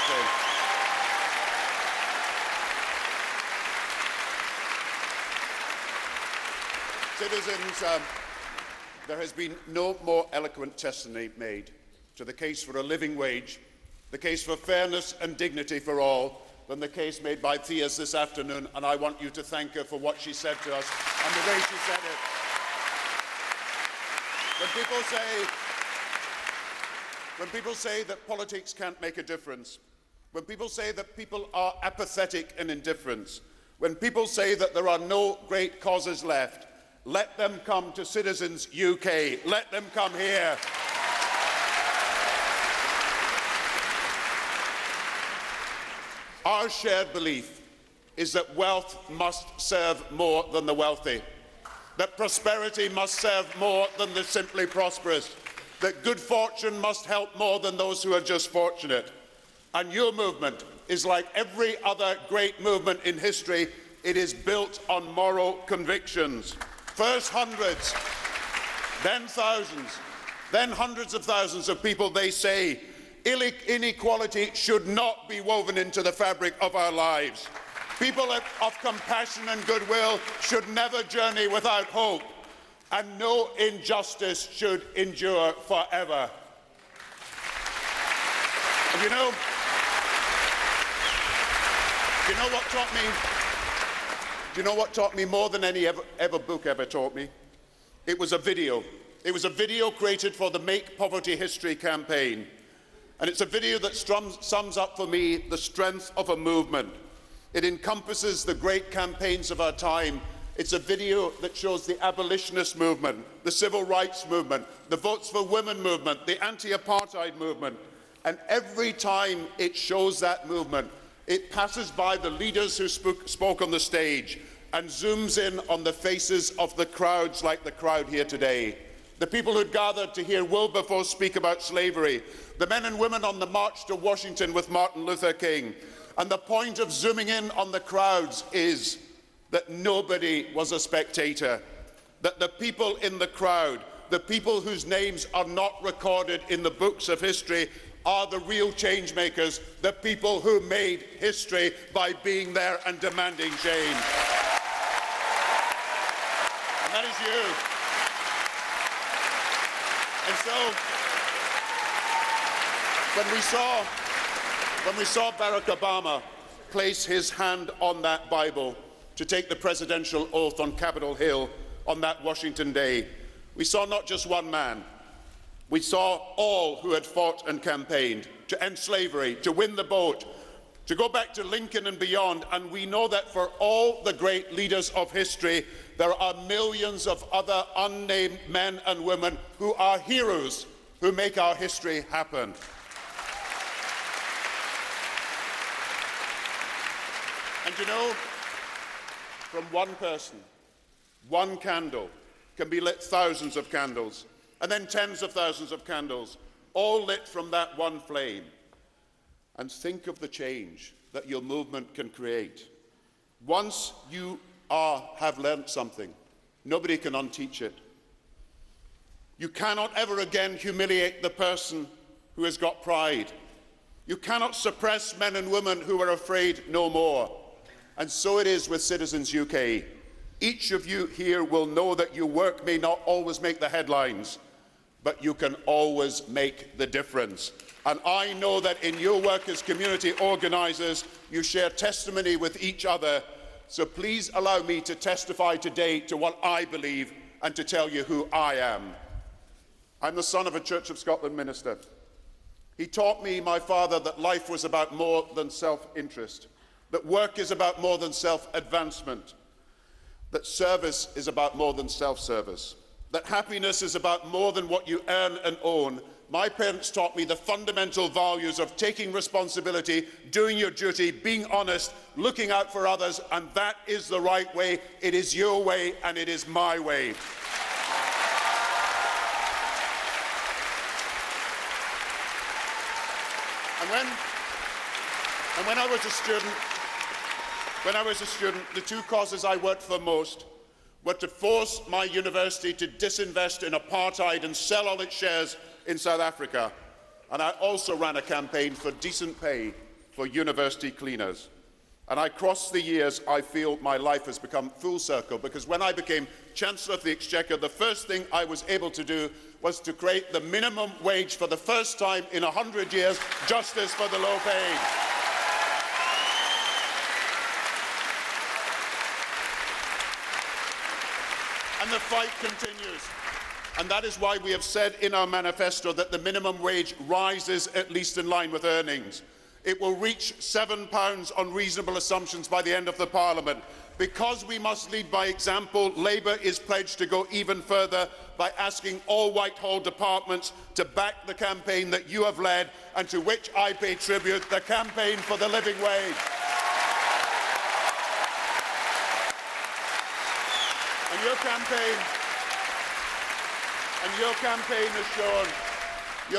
campaign. Citizens, there has been no more eloquent testimony made to the case for a living wage, the case for fairness and dignity for all, than the case made by Theas this afternoon, and I want you to thank her for what she said to us and the way she said it. When people say that politics can't make a difference, when people say that people are apathetic and indifferent, when people say that there are no great causes left, let them come to Citizens UK. Let them come here. Our shared belief is that wealth must serve more than the wealthy, that prosperity must serve more than the simply prosperous, that good fortune must help more than those who are just fortunate. And your movement is like every other great movement in history. It is built on moral convictions. First hundreds, then thousands, then hundreds of thousands of people, they say, inequality should not be woven into the fabric of our lives. People of compassion and goodwill should never journey without hope, and no injustice should endure forever. And you know what taught me? Do you know what taught me more than any book ever taught me? It was a video. It was a video created for the Make Poverty History campaign. And it's a video that sums up for me the strength of a movement. It encompasses the great campaigns of our time. It's a video that shows the abolitionist movement, the civil rights movement, the Votes for Women movement, the anti-apartheid movement. And every time it shows that movement, it passes by the leaders who spoke on the stage and zooms in on the faces of the crowds like the crowd here today. The people who gathered to hear Wilberforce speak about slavery, the men and women on the march to Washington with Martin Luther King. And the point of zooming in on the crowds is that nobody was a spectator, that the people in the crowd, the people whose names are not recorded in the books of history, are the real change makers, the people who made history by being there and demanding change. And that is you. And so, when we saw Barack Obama place his hand on that Bible to take the presidential oath on Capitol Hill on that Washington day, we saw not just one man. We saw all who had fought and campaigned to end slavery, to win the vote, to go back to Lincoln and beyond. And we know that for all the great leaders of history, there are millions of other unnamed men and women who are heroes who make our history happen. And you know, from one person, one candle can be lit thousands of candles, and then tens of thousands of candles, all lit from that one flame. And think of the change that your movement can create. Once you have learnt something, nobody can unteach it. You cannot ever again humiliate the person who has got pride. You cannot suppress men and women who are afraid no more. And so it is with Citizens UK. Each of you here will know that your work may not always make the headlines, but you can always make the difference. And I know that in your work as community organisers, you share testimony with each other. So please allow me to testify today to what I believe and to tell you who I am. I'm the son of a Church of Scotland minister. He taught me, my father, that life was about more than self-interest, that work is about more than self-advancement, that service is about more than self-service, that happiness is about more than what you earn and own. My parents taught me the fundamental values of taking responsibility, doing your duty, being honest, looking out for others, and that is the right way. It is your way and it is my way. And when I was a student, the two causes I worked for most were to force my university to disinvest in apartheid and sell all its shares in South Africa. And I also ran a campaign for decent pay for university cleaners. And across the years, I feel my life has become full circle, because when I became Chancellor of the Exchequer, the first thing I was able to do was to create the minimum wage for the first time in 100 years, justice for the low paid. And the fight continues. And that is why we have said in our manifesto that the minimum wage rises at least in line with earnings. It will reach £7 on reasonable assumptions by the end of the Parliament. Because we must lead by example, Labour is pledged to go even further by asking all Whitehall departments to back the campaign that you have led and to which I pay tribute, the campaign for the living wage. And your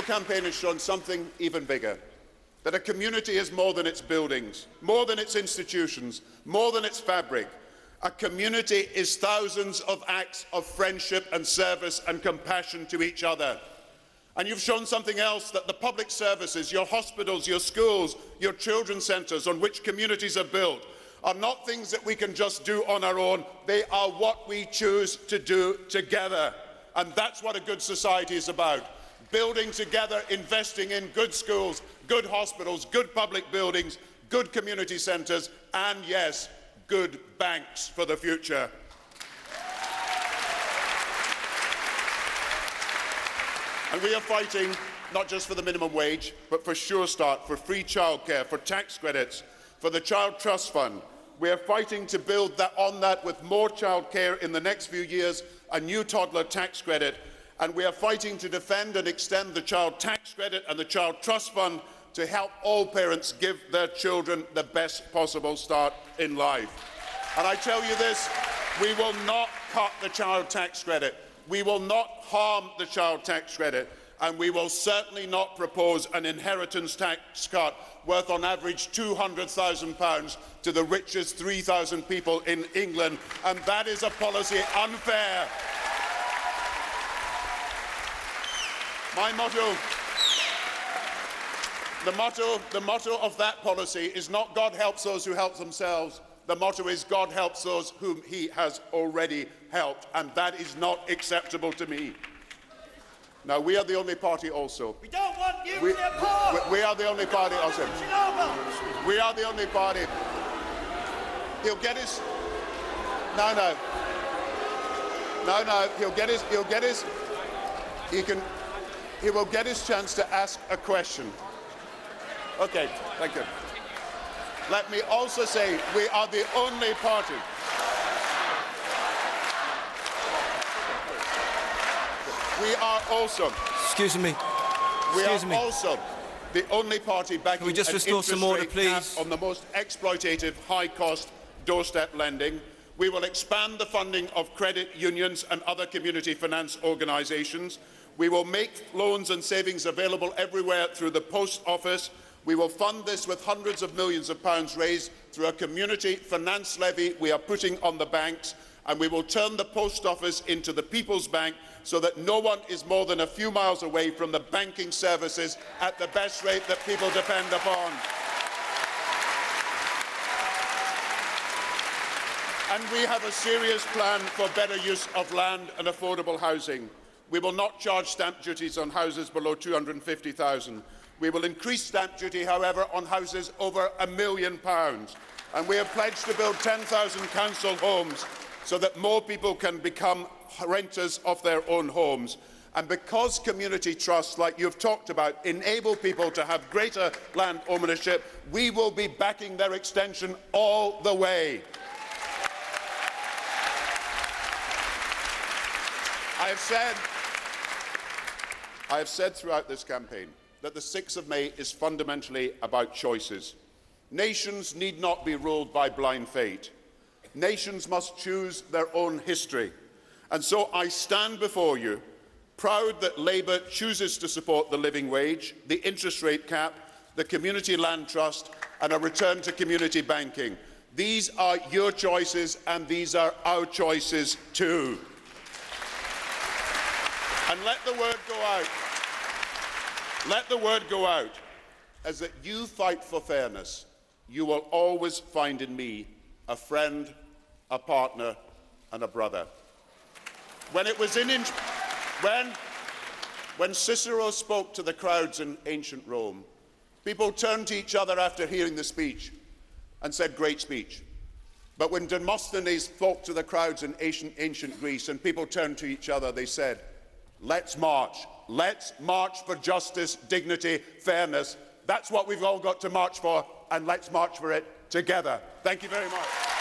campaign has shown something even bigger. That a community is more than its buildings, more than its institutions, more than its fabric. A community is thousands of acts of friendship and service and compassion to each other. And you've shown something else, that the public services, your hospitals, your schools, your children's centres on which communities are built are not things that we can just do on our own. They are what we choose to do together. And that's what a good society is about. Building together, investing in good schools, good hospitals, good public buildings, good community centres, and yes, good banks for the future. And we are fighting not just for the minimum wage, but for Sure Start, for free childcare, for tax credits, for the Child Trust Fund. We are fighting to build on that with more childcare in the next few years, a new toddler tax credit, and we are fighting to defend and extend the Child Tax Credit and the Child Trust Fund to help all parents give their children the best possible start in life. And I tell you this, we will not cut the Child Tax Credit. We will not harm the Child Tax Credit. And we will certainly not propose an inheritance tax cut worth on average £200,000 to the richest 3,000 people in England. And that is a policy unfair. My motto, the motto of that policy is not God helps those who help themselves. The motto is God helps those whom he has already helped, and that is not acceptable to me. Now, we are the only party also. We don't want you to be a poor. We are the only party also. We are the only party. He'll get his... No. He will get his chance to ask a question. Okay, thank you. Let me also say, we are the only party. We are also... Excuse me. We are also the only party backing Can we just restore some order, please? On the most exploitative, high-cost doorstep lending. We will expand the funding of credit unions and other community finance organisations. We will make loans and savings available everywhere through the Post Office. We will fund this with hundreds of millions of pounds raised through a community finance levy we are putting on the banks, and we will turn the Post Office into the People's Bank so that no one is more than a few miles away from the banking services at the best rate that people depend upon. And we have a serious plan for better use of land and affordable housing. We will not charge stamp duties on houses below £250,000. We will increase stamp duty, however, on houses over £1 million. And we have pledged to build 10,000 council homes so that more people can become renters of their own homes. And because community trusts, like you've talked about, enable people to have greater land ownership, we will be backing their extension all the way. I have said throughout this campaign that the 6th of May is fundamentally about choices. Nations need not be ruled by blind fate. Nations must choose their own history. And so I stand before you, proud that Labour chooses to support the living wage, the interest rate cap, the community land trust, and a return to community banking. These are your choices, and these are our choices too. And let the word go out. Let the word go out is that you fight for fairness, you will always find in me a friend, a partner, and a brother. When Cicero spoke to the crowds in ancient Rome, people turned to each other after hearing the speech and said, "Great speech." But when Demosthenes spoke to the crowds in ancient Greece and people turned to each other, they said, "Let's march. Let's march for justice, dignity, fairness. That's what we've all got to march for, and let's march for it together." Thank you very much.